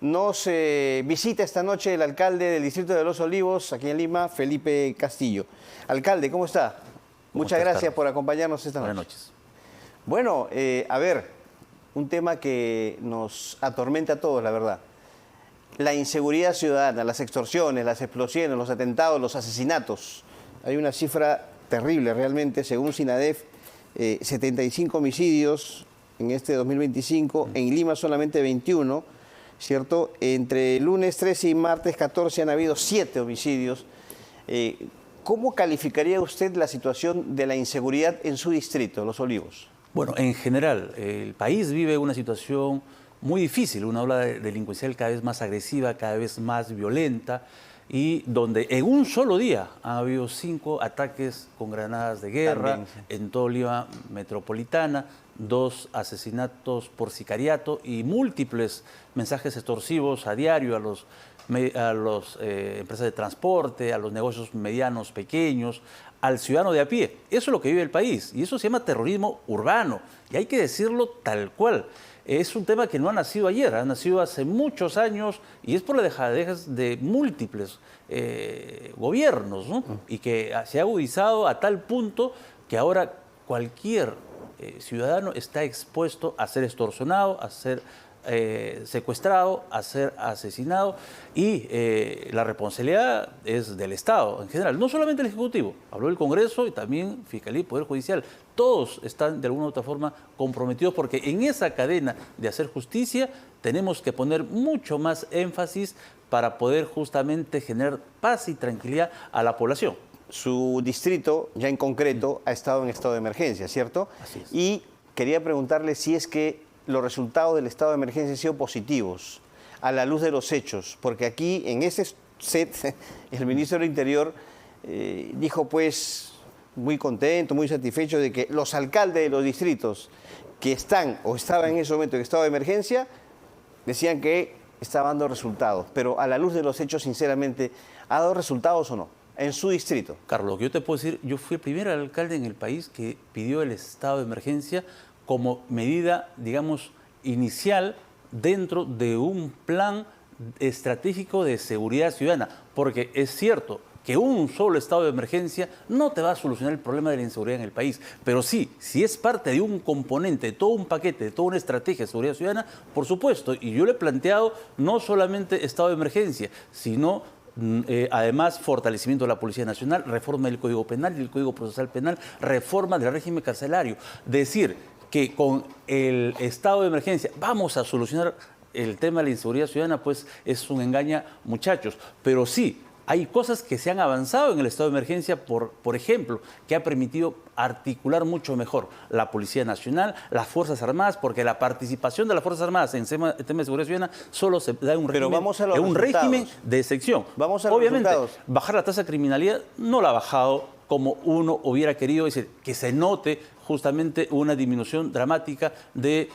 Nos visita esta noche el alcalde del distrito de Los Olivos, aquí en Lima, Felipe Castillo. Alcalde, ¿cómo está? Muchas gracias por acompañarnos esta noche. Buenas noches. Bueno, a ver, un tema que nos atormenta a todos, la verdad. La inseguridad ciudadana, las extorsiones, las explosiones, los atentados, los asesinatos. Hay una cifra terrible realmente, según SINADEF, 75 homicidios en este 2025, en Lima solamente 21, ¿cierto? Entre lunes 13 y martes 14 han habido 7 homicidios. ¿Cómo calificaría usted la situación de la inseguridad en su distrito, Los Olivos? Bueno, en general, el país vive una situación muy difícil, una ola delincuencial cada vez más agresiva, cada vez más violenta, y donde en un solo día ha habido 5 ataques con granadas de guerra. También, sí, en toda Lima metropolitana, 2 asesinatos por sicariato y múltiples mensajes extorsivos a diario a los empresas de transporte, a los negocios medianos, pequeños, al ciudadano de a pie. Eso es lo que vive el país y eso se llama terrorismo urbano y hay que decirlo tal cual. Es un tema que no ha nacido ayer, ha nacido hace muchos años y es por la dejadez de múltiples gobiernos, ¿no? Y que se ha agudizado a tal punto que ahora cualquier ciudadano está expuesto a ser extorsionado, a ser secuestrado, a ser asesinado y la responsabilidad es del Estado en general, no solamente el Ejecutivo, habló el Congreso y también Fiscalía y Poder Judicial. Todos están de alguna u otra forma comprometidos porque en esa cadena de hacer justicia tenemos que poner mucho más énfasis para poder justamente generar paz y tranquilidad a la población. Su distrito, ya en concreto, ha estado en estado de emergencia, ¿cierto? Así es. Y quería preguntarle si es que los resultados del estado de emergencia han sido positivos a la luz de los hechos, porque aquí en ese set el ministro del Interior dijo pues muy contento, muy satisfecho de que los alcaldes de los distritos que están o estaban en ese momento en estado de emergencia decían que estaba dando resultados, pero a la luz de los hechos, sinceramente, ¿ha dado resultados o no en su distrito? Carlos, lo que yo te puedo decir, yo fui el primer alcalde en el país que pidió el estado de emergencia como medida, digamos, inicial dentro de un plan estratégico de seguridad ciudadana, porque es cierto que un solo estado de emergencia no te va a solucionar el problema de la inseguridad en el país, pero sí, si es parte de un componente, de todo un paquete, de toda una estrategia de seguridad ciudadana, por supuesto, y yo le he planteado no solamente estado de emergencia, sino además, fortalecimiento de la Policía Nacional, reforma del Código Penal y del Código Procesal Penal, reforma del régimen carcelario. Decir que con el estado de emergencia vamos a solucionar el tema de la inseguridad ciudadana, pues es un engaño, muchachos. Pero sí, hay cosas que se han avanzado en el estado de emergencia, por ejemplo, que ha permitido articular mucho mejor la Policía Nacional, las Fuerzas Armadas, porque la participación de las Fuerzas Armadas en tema de seguridad ciudadana solo se da en un régimen de excepción. Vamos a los Obviamente, resultados. Bajar la tasa de criminalidad no la ha bajado como uno hubiera querido, es decir, que se note justamente una disminución dramática de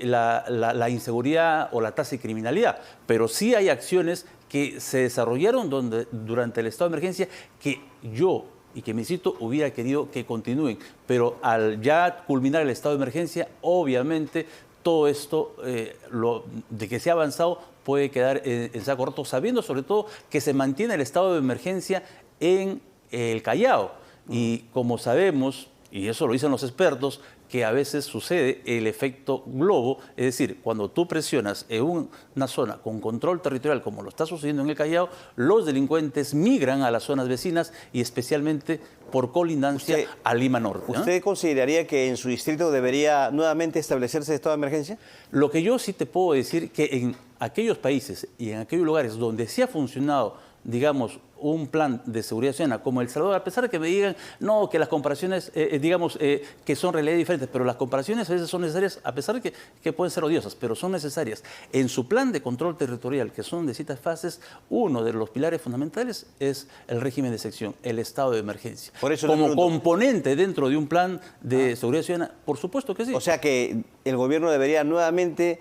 la inseguridad o la tasa de criminalidad, pero sí hay acciones que se desarrollaron durante el estado de emergencia que yo y que mi distrito hubiera querido que continúen, pero al ya culminar el estado de emergencia, obviamente todo esto de que se ha avanzado puede quedar en saco roto, sabiendo sobre todo que se mantiene el estado de emergencia en el Callao. Y como sabemos, y eso lo dicen los expertos, que a veces sucede el efecto globo, es decir, cuando tú presionas en una zona con control territorial, como lo está sucediendo en el Callao, los delincuentes migran a las zonas vecinas y especialmente por colindancia a Lima Norte, ¿no? ¿Usted consideraría que en su distrito debería nuevamente establecerse estado de emergencia? Lo que yo sí te puedo decir que en aquellos países y en aquellos lugares donde sí ha funcionado, digamos, un plan de seguridad ciudadana como El Salvador, a pesar de que me digan, no, que las comparaciones, que son realidades diferentes, pero las comparaciones a veces son necesarias, a pesar de que pueden ser odiosas, pero son necesarias. En su plan de control territorial, que son de distintas fases, uno de los pilares fundamentales es el régimen de excepción, el estado de emergencia. Por eso como componente dentro de un plan de seguridad ciudadana, por supuesto que sí. O sea que el gobierno debería nuevamente,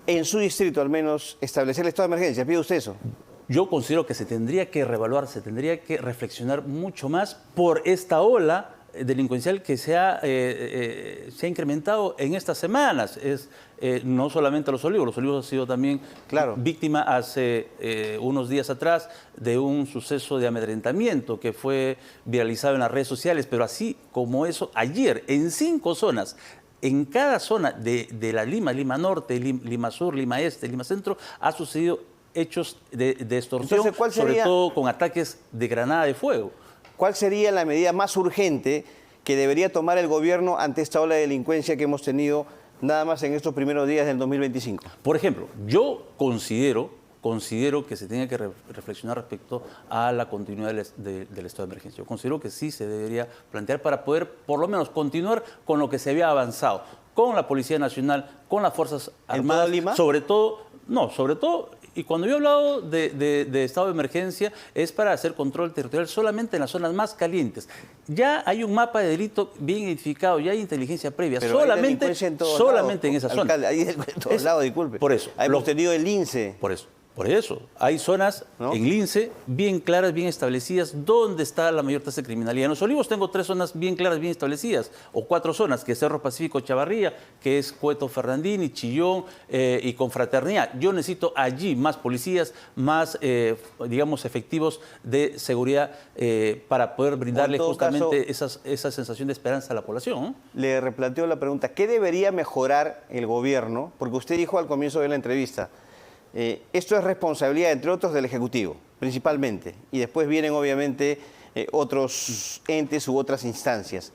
en su distrito al menos, establecer el estado de emergencia. ¿Pide usted eso? Yo considero que se tendría que reevaluar, se tendría que reflexionar mucho más por esta ola delincuencial que se ha incrementado en estas semanas. No solamente Los Olivos ha sido también víctima hace unos días atrás de un suceso de amedrentamiento que fue viralizado en las redes sociales, pero así como eso, ayer en 5 zonas, en cada zona de la Lima Norte, Lima Sur, Lima Este, Lima Centro, ha sucedido hechos de extorsión, Entonces, sobre todo con ataques de granada de fuego. ¿Cuál sería la medida más urgente que debería tomar el gobierno ante esta ola de delincuencia que hemos tenido nada más en estos primeros días del 2025? Por ejemplo, yo considero que se tiene que reflexionar respecto a la continuidad del estado de emergencia. Yo considero que sí se debería plantear para poder, por lo menos, continuar con lo que se había avanzado, con la Policía Nacional, con las Fuerzas Armadas. ¿En toda Lima? Sobre todo, y cuando yo he hablado de estado de emergencia es para hacer control territorial solamente en las zonas más calientes. Ya hay un mapa de delito bien identificado, ya hay inteligencia previa, pero solamente en esa zona. Alcalde, ahí en todos lados, disculpe. Por eso. Hemos tenido el lince. Por eso, hay zonas en Lince bien claras, bien establecidas, donde está la mayor tasa de criminalidad. En Los Olivos tengo 3 zonas bien claras, bien establecidas, o 4 zonas, que es Cerro Pacífico, Chavarría, que es Cueto Fernandini, Chillón y Confraternidad. Yo necesito allí más policías, más, digamos, efectivos de seguridad para poder brindarle justamente esa sensación de esperanza a la población, ¿no? Le replanteo la pregunta, ¿qué debería mejorar el gobierno? Porque usted dijo al comienzo de la entrevista, esto es responsabilidad, entre otros, del Ejecutivo, principalmente, y después vienen, obviamente, otros entes u otras instancias.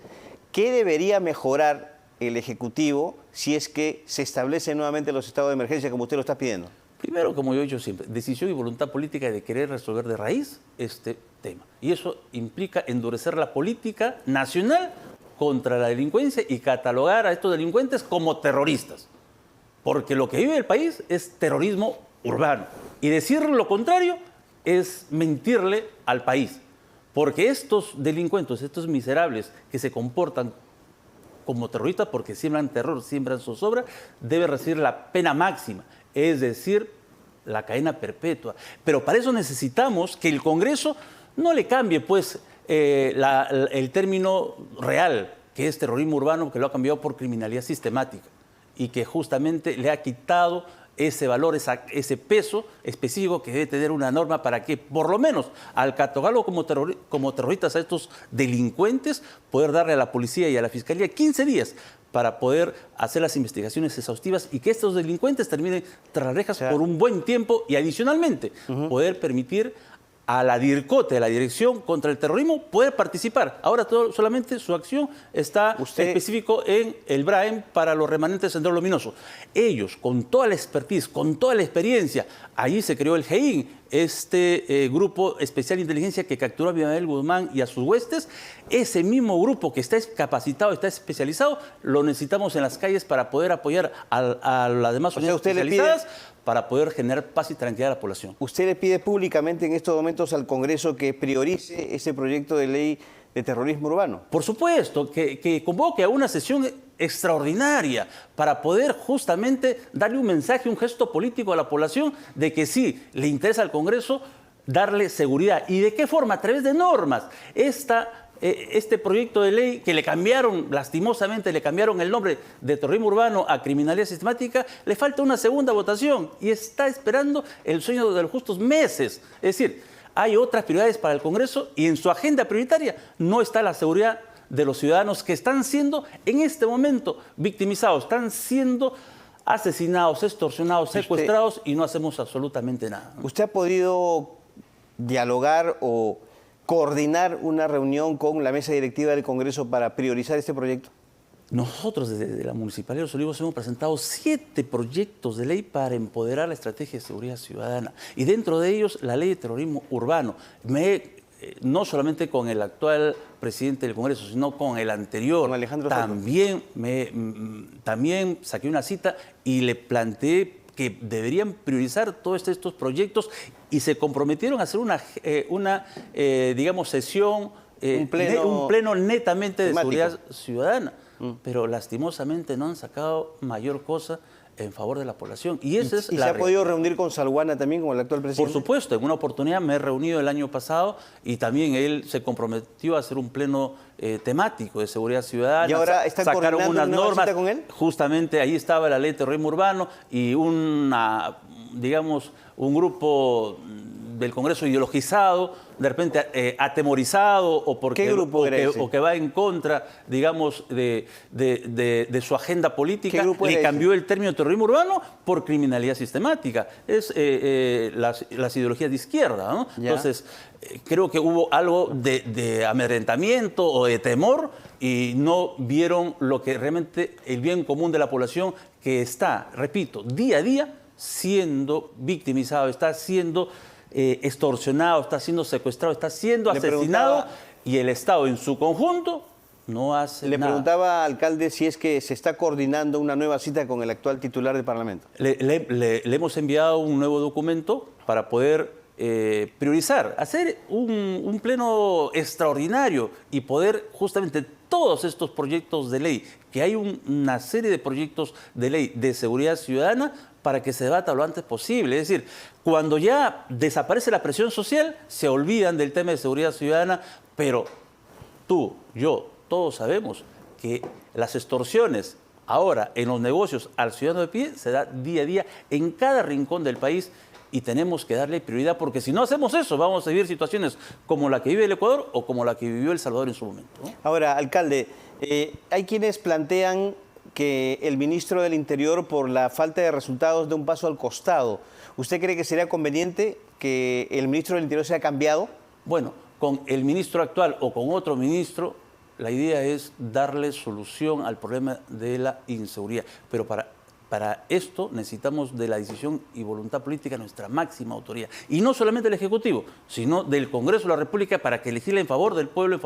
¿Qué debería mejorar el Ejecutivo si es que se establecen nuevamente los estados de emergencia como usted lo está pidiendo? Primero, como yo he dicho siempre, decisión y voluntad política de querer resolver de raíz este tema. Y eso implica endurecer la política nacional contra la delincuencia y catalogar a estos delincuentes como terroristas. Porque lo que vive el país es terrorismo urbano. Y decir lo contrario es mentirle al país. Porque estos delincuentes, estos miserables que se comportan como terroristas porque siembran terror, siembran zozobra, deben recibir la pena máxima, es decir, la cadena perpetua. Pero para eso necesitamos que el Congreso no le cambie pues, el término real, que es terrorismo urbano, que lo ha cambiado por criminalidad sistemática, y que justamente le ha quitado ese valor, ese peso específico que debe tener una norma para que, por lo menos, al catalogarlo como terroristas a estos delincuentes, poder darle a la policía y a la fiscalía 15 días para poder hacer las investigaciones exhaustivas y que estos delincuentes terminen tras las rejas por un buen tiempo y, adicionalmente, poder permitir a la DIRCOTE, a la Dirección contra el Terrorismo, poder participar. Ahora solamente su acción está específico en el BRAEM para los remanentes del Sendero Luminoso. Ellos, con toda la expertise, con toda la experiencia, allí se creó el GEIN, este grupo especial de inteligencia que capturó a Abimael Guzmán y a sus huestes. Ese mismo grupo que está capacitado, está especializado, lo necesitamos en las calles para poder apoyar a las demás unidades especializadas para poder generar paz y tranquilidad a la población. ¿Usted le pide públicamente en estos momentos al Congreso que priorice ese proyecto de ley de terrorismo urbano? Por supuesto, que convoque a una sesión extraordinaria para poder justamente darle un mensaje, un gesto político a la población de que sí, le interesa al Congreso darle seguridad. ¿Y de qué forma? A través de normas. Este proyecto de ley que le cambiaron, lastimosamente le cambiaron el nombre de terrorismo urbano a criminalidad sistemática, le falta una segunda votación y está esperando el sueño de los justos meses. Es decir, hay otras prioridades para el Congreso y en su agenda prioritaria no está la seguridad de los ciudadanos que están siendo en este momento victimizados, están siendo asesinados, extorsionados, secuestrados y no hacemos absolutamente nada, ¿no? ¿Usted ha podido dialogar o coordinar una reunión con la mesa directiva del Congreso para priorizar este proyecto? Nosotros desde la Municipalidad de Los Olivos hemos presentado 7 proyectos de ley para empoderar la estrategia de seguridad ciudadana y dentro de ellos la ley de terrorismo urbano. No solamente con el actual presidente del Congreso, sino con el anterior. Con Alejandro También saqué una cita y le planteé que deberían priorizar todos estos proyectos y se comprometieron a hacer una digamos, sesión, un pleno netamente de seguridad ciudadana. Pero lastimosamente no han sacado mayor cosa en favor de la población. Y esa es ¿Y se ha podido reunir con Salguana también, con el actual presidente? Por supuesto, en una oportunidad me he reunido el año pasado y también él se comprometió a hacer un pleno temático de seguridad ciudadana. ¿Y ahora están sacaron coordinando unas una nueva normas cita con él? Justamente ahí estaba la ley de terrorismo urbano y digamos, un grupo del Congreso ideologizado, de repente atemorizado o porque ¿Qué grupo era ese? o que va en contra, digamos, de su agenda política, ¿Qué grupo era le ese? cambió el término terrorismo urbano por criminalidad sistemática. Es las ideologías de izquierda, ¿no? Ya. Entonces, creo que hubo algo de amedrentamiento o de temor y no vieron lo que realmente el bien común de la población que está, repito, día a día siendo victimizado, está siendo extorsionado, está siendo secuestrado, está siendo Le asesinado preguntaba- y el Estado en su conjunto no hace Le nada. preguntaba, alcalde, si es que se está coordinando una nueva cita con el actual titular del Parlamento. Le hemos enviado un nuevo documento para poder priorizar, hacer un pleno extraordinario y poder justamente todos estos proyectos de ley, que hay una serie de proyectos de ley de seguridad ciudadana para que se debata lo antes posible. Es decir, cuando ya desaparece la presión social, se olvidan del tema de seguridad ciudadana, pero tú, yo, todos sabemos que las extorsiones ahora en los negocios al ciudadano de pie se da día a día en cada rincón del país y tenemos que darle prioridad porque si no hacemos eso vamos a vivir situaciones como la que vive el Ecuador o como la que vivió El Salvador en su momento, ¿no? Ahora, alcalde, hay quienes plantean que el ministro del Interior, por la falta de resultados, dé un paso al costado. ¿Usted cree que sería conveniente que el ministro del Interior sea cambiado? Bueno, con el ministro actual o con otro ministro, la idea es darle solución al problema de la inseguridad. Pero para esto necesitamos de la decisión y voluntad política de nuestra máxima autoridad. Y no solamente del Ejecutivo, sino del Congreso de la República para que legisle en favor del pueblo,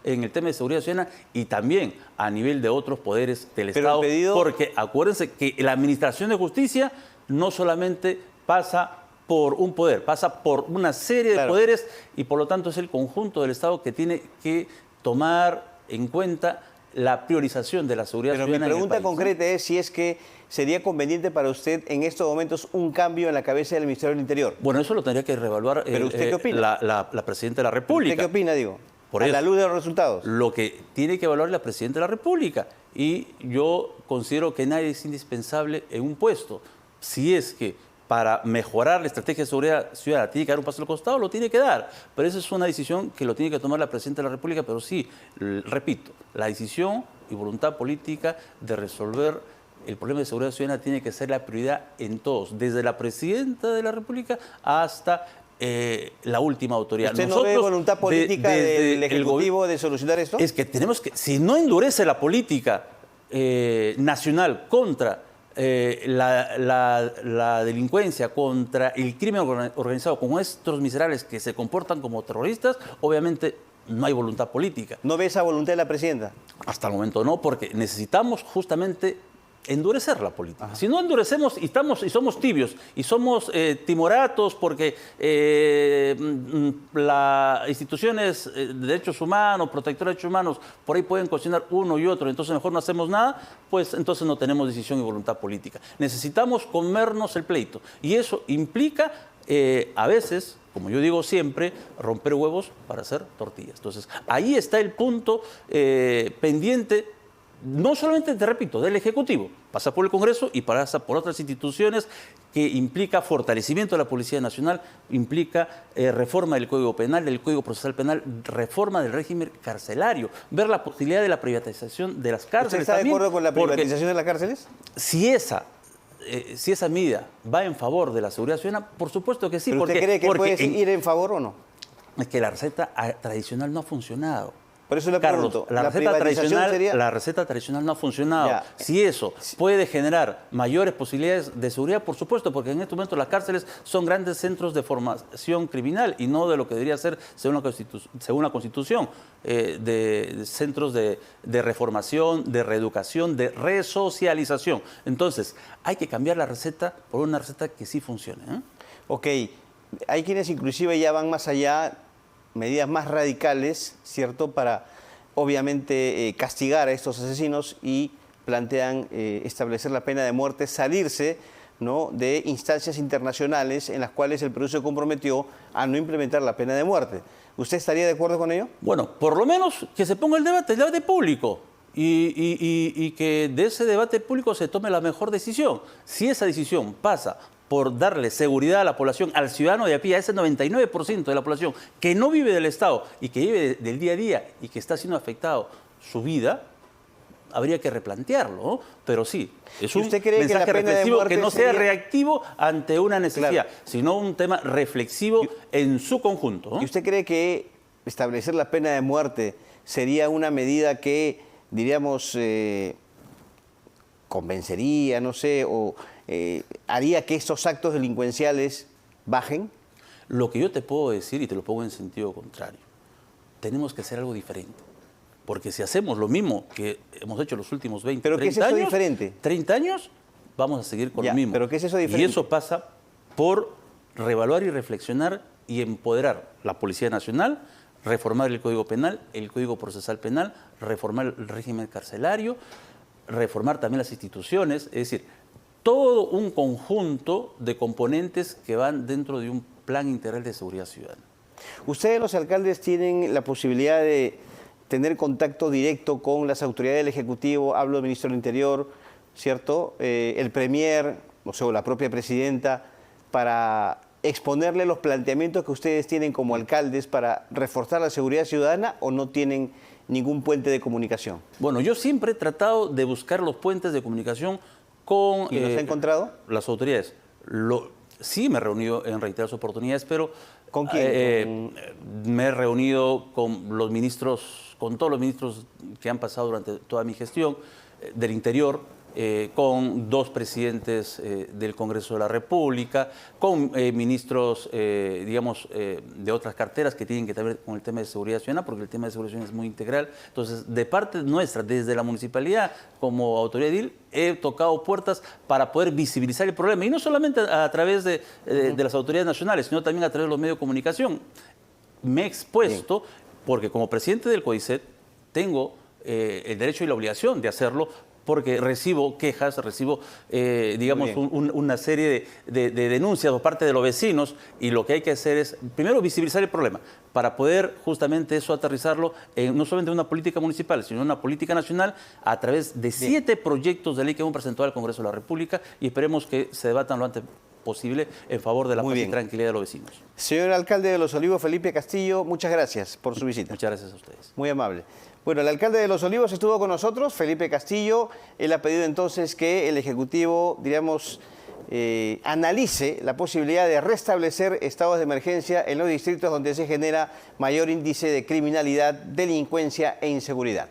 en el tema de seguridad ciudadana y también a nivel de otros poderes del Pero Estado. el pedido... Porque acuérdense que la administración de justicia no solamente pasa por un poder, pasa por una serie de poderes y por lo tanto es el conjunto del Estado que tiene que tomar en cuenta la priorización de la seguridad ciudadana. Pero mi pregunta en el país, concreta es si es que sería conveniente para usted en estos momentos un cambio en la cabeza del Ministerio del Interior. Bueno, eso lo tendría que reevaluar ¿Pero usted qué opina? la Presidenta de la República. ¿Usted qué opina, digo? Por a eso. la luz de los resultados. Lo que tiene que evaluar la Presidenta de la República. Y yo considero que nadie es indispensable en un puesto. Si es que para mejorar la estrategia de seguridad ciudadana tiene que dar un paso al costado, lo tiene que dar. Pero esa es una decisión que lo tiene que tomar la Presidenta de la República. Pero sí, repito, la decisión y voluntad política de resolver el problema de seguridad ciudadana tiene que ser la prioridad en todos, desde la Presidenta de la República hasta la última autoridad. ¿Usted no ve voluntad política del Ejecutivo de solucionar esto? Es que tenemos que, si no endurece la política nacional contra la delincuencia, contra el crimen organizado, con estos miserables que se comportan como terroristas, obviamente no hay voluntad política. ¿No ve esa voluntad de la Presidenta? Hasta el momento no, porque necesitamos justamente endurecer la política. Ajá. Si no endurecemos y somos tibios y somos timoratos porque las instituciones de derechos humanos, protectoras de derechos humanos, por ahí pueden cuestionar uno y otro, entonces mejor no hacemos nada, pues entonces no tenemos decisión y voluntad política. Necesitamos comernos el pleito y eso implica a veces, como yo digo siempre, romper huevos para hacer tortillas. Entonces ahí está el punto pendiente. No solamente, te repito, del Ejecutivo, pasa por el Congreso y pasa por otras instituciones que implica fortalecimiento de la Policía Nacional, implica reforma del Código Penal, del Código Procesal Penal, reforma del régimen carcelario, ver la posibilidad de la privatización de las cárceles. ¿Usted está de acuerdo con la privatización de las cárceles? Si esa medida va en favor de la seguridad ciudadana, por supuesto que sí. ¿Pero usted cree que puede ir en favor o no? Es que la receta tradicional no ha funcionado. Por eso le pregunto, Carlos, la receta tradicional no ha funcionado. Ya. Si eso puede generar mayores posibilidades de seguridad, por supuesto, porque en este momento las cárceles son grandes centros de formación criminal y no de lo que debería ser, según la Constitución, de centros de reformación, de reeducación, de resocialización. Entonces, hay que cambiar la receta por una receta que sí funcione. Ok, hay quienes inclusive ya van más allá, medidas más radicales, ¿cierto?, para obviamente castigar a estos asesinos y plantean establecer la pena de muerte, salirse, ¿no?, de instancias internacionales en las cuales el Perú se comprometió a no implementar la pena de muerte. ¿Usted estaría de acuerdo con ello? Bueno, por lo menos que se ponga el debate público y que de ese debate público se tome la mejor decisión. Si esa decisión pasa por darle seguridad a la población, al ciudadano de a pie, a ese 99% de la población que no vive del Estado y que vive del día a día y que está siendo afectado su vida, habría que replantearlo, ¿no? Pero sí, es un mensaje reflexivo que no sea reactivo ante una necesidad, sino un tema reflexivo en su conjunto, ¿no? ¿Y usted cree que establecer la pena de muerte sería una medida que, diríamos, convencería, no sé, o haría que estos actos delincuenciales bajen? Lo que yo te puedo decir, y te lo pongo en sentido contrario, tenemos que hacer algo diferente. Porque si hacemos lo mismo que hemos hecho los últimos 20, ¿pero 30 qué es eso años, diferente? 30 años, vamos a seguir con lo mismo. ¿Pero qué es eso diferente? Y eso pasa por reevaluar y reflexionar y empoderar la Policía Nacional, reformar el Código Penal, el Código Procesal Penal, reformar el régimen carcelario, reformar también las instituciones, es decir, todo un conjunto de componentes que van dentro de un plan integral de seguridad ciudadana. ¿Ustedes, los alcaldes, tienen la posibilidad de tener contacto directo con las autoridades del Ejecutivo? Hablo del ministro del Interior, ¿cierto? El Premier, o sea, la propia presidenta, para exponerle los planteamientos que ustedes tienen como alcaldes para reforzar la seguridad ciudadana, ¿o no tienen ningún puente de comunicación? Bueno, yo siempre he tratado de buscar los puentes de comunicación con... ¿Y los ha encontrado? Las autoridades. Sí me he reunido en reiteradas oportunidades, pero... ¿Con quién? Me he reunido con los ministros, con todos los ministros que han pasado durante toda mi gestión, del Interior, con dos presidentes del Congreso de la República, con ministros, digamos, de otras carteras que tienen que ver con el tema de seguridad ciudadana, porque el tema de seguridad ciudadana es muy integral. Entonces, de parte nuestra, desde la municipalidad como autoridad edil, he tocado puertas para poder visibilizar el problema, y no solamente a través de las autoridades nacionales, sino también a través de los medios de comunicación. Me he expuesto, porque como presidente del CODICET tengo el derecho y la obligación de hacerlo, porque recibo quejas, recibo, digamos, una serie de denuncias por parte de los vecinos, y lo que hay que hacer es, primero, visibilizar el problema, para poder justamente eso aterrizarlo en no solamente una política municipal, sino una política nacional, a través de 7 proyectos de ley que hemos presentado al Congreso de la República, y esperemos que se debatan lo antes posible en favor de la paz y tranquilidad de los vecinos. Señor alcalde de Los Olivos, Felipe Castillo, muchas gracias por su visita. Muchas gracias a ustedes. Muy amable. Bueno, el alcalde de Los Olivos estuvo con nosotros, Felipe Castillo. Él ha pedido entonces que el Ejecutivo, diríamos, analice la posibilidad de restablecer estados de emergencia en los distritos donde se genera mayor índice de criminalidad, delincuencia e inseguridad.